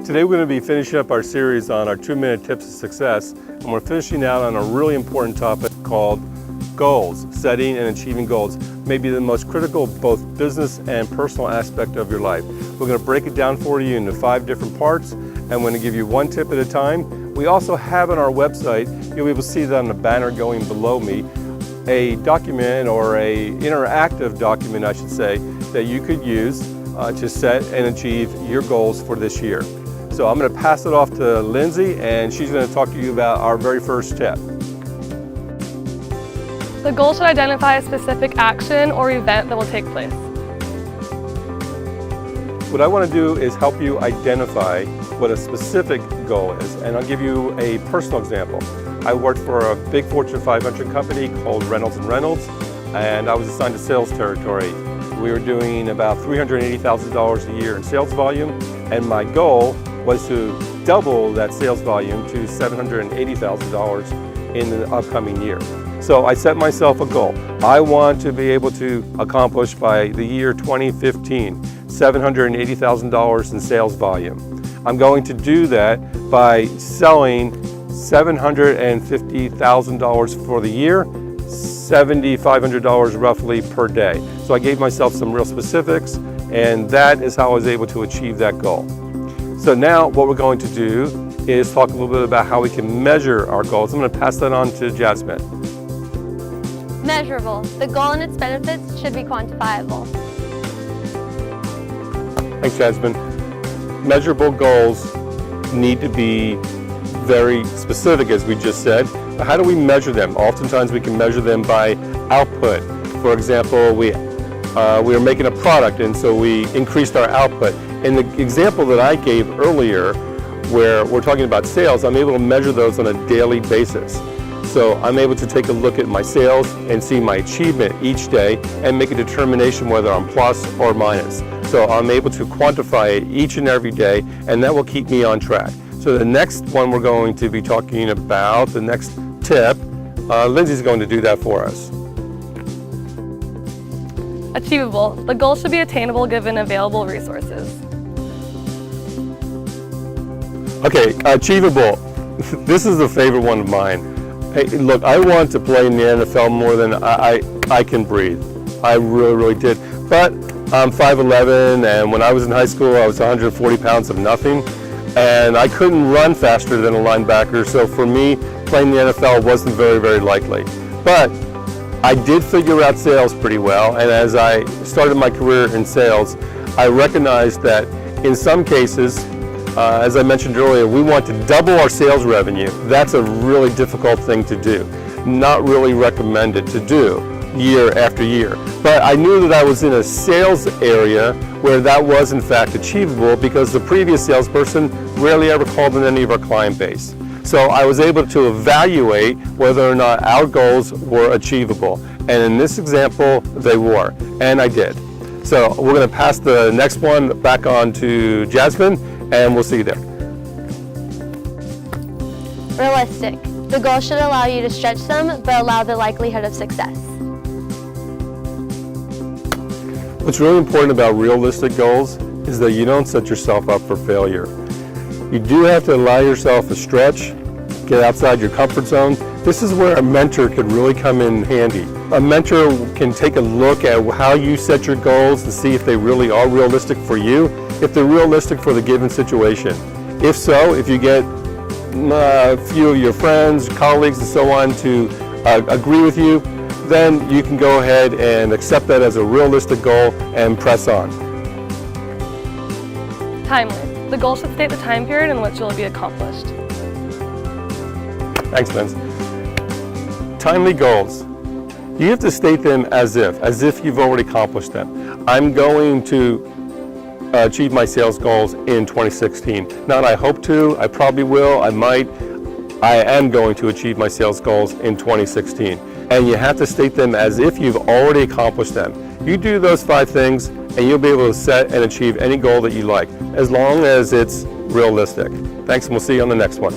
Today we're going to be finishing up our series on our 2-minute tips of success, and we're finishing out on a really important topic called goals. Setting and achieving goals may be the most critical both business and personal aspect of your life. We're going to break it down for you into 5 different parts, and we're going to give you one tip at a time. We also have on our website, you'll be able to see that on the banner going below me, a document or a interactive document I should say, that you could use to set and achieve your goals for this year. So I'm going to pass it off to Lindsay, and she's going to talk to you about our very first tip. The goal should identify a specific action or event that will take place. What I want to do is help you identify what a specific goal is, and I'll give you a personal example. I worked for a big Fortune 500 company called Reynolds & Reynolds, and I was assigned to sales territory. We were doing about $380,000 a year in sales volume, and my goal was to double that sales volume to $780,000 in the upcoming year. So I set myself a goal. I want to be able to accomplish by the year 2015, $780,000 in sales volume. I'm going to do that by selling $750,000 for the year, $7,500 roughly per day. So I gave myself some real specifics, and that is how I was able to achieve that goal. So now what we're going to do is talk a little bit about how we can measure our goals. I'm going to pass that on to Jasmine. Measurable. The goal and its benefits should be quantifiable. Thanks, Jasmine. Measurable goals need to be very specific, as we just said. But how do we measure them? Oftentimes we can measure them by output. For example, we were making a product, and so we increased our output. In the example that I gave earlier, where we're talking about sales, I'm able to measure those on a daily basis. So I'm able to take a look at my sales and see my achievement each day and make a determination whether I'm plus or minus. So I'm able to quantify it each and every day, and that will keep me on track. So the next one we're going to be talking about, the next tip, Lindsay's going to do that for us. Achievable. The goal should be attainable given available resources. Okay, achievable. This is a favorite one of mine. Hey, look, I want to play in the NFL more than I can breathe. I really did. But I'm 5'11", and when I was in high school, I was 140 pounds of nothing. And I couldn't run faster than a linebacker, so for me, playing the NFL wasn't very likely. But I did figure out sales pretty well, and as I started my career in sales, I recognized that in some cases, as I mentioned earlier, we want to double our sales revenue. That's a really difficult thing to do. Not really recommended to do year after year. But I knew that I was in a sales area where that was in fact achievable because the previous salesperson rarely ever called in any of our client base. So I was able to evaluate whether or not our goals were achievable. And in this example, they were, and I did. So we're going to pass the next one back on to Jasmine, and we'll see you there. Realistic. The goal should allow you to stretch them, but allow the likelihood of success. What's really important about realistic goals is that you don't set yourself up for failure. You do have to allow yourself a stretch, get outside your comfort zone. This is where a mentor could really come in handy. A mentor can take a look at how you set your goals and see if they really are realistic for you, if they're realistic for the given situation. If so, if you get a few of your friends, colleagues, and so on to agree with you, then you can go ahead and accept that as a realistic goal and press on. Timely. The goal should state the time period in which it will be accomplished. Thanks, Vince. Timely goals. You have to state them as if you've already accomplished them. I'm going to achieve my sales goals in 2016. Not I hope to, I probably will, I might. I am going to achieve my sales goals in 2016. And you have to state them as if you've already accomplished them. You do those 5 things and you'll be able to set and achieve any goal that you like, as long as it's realistic. Thanks, and we'll see you on the next one.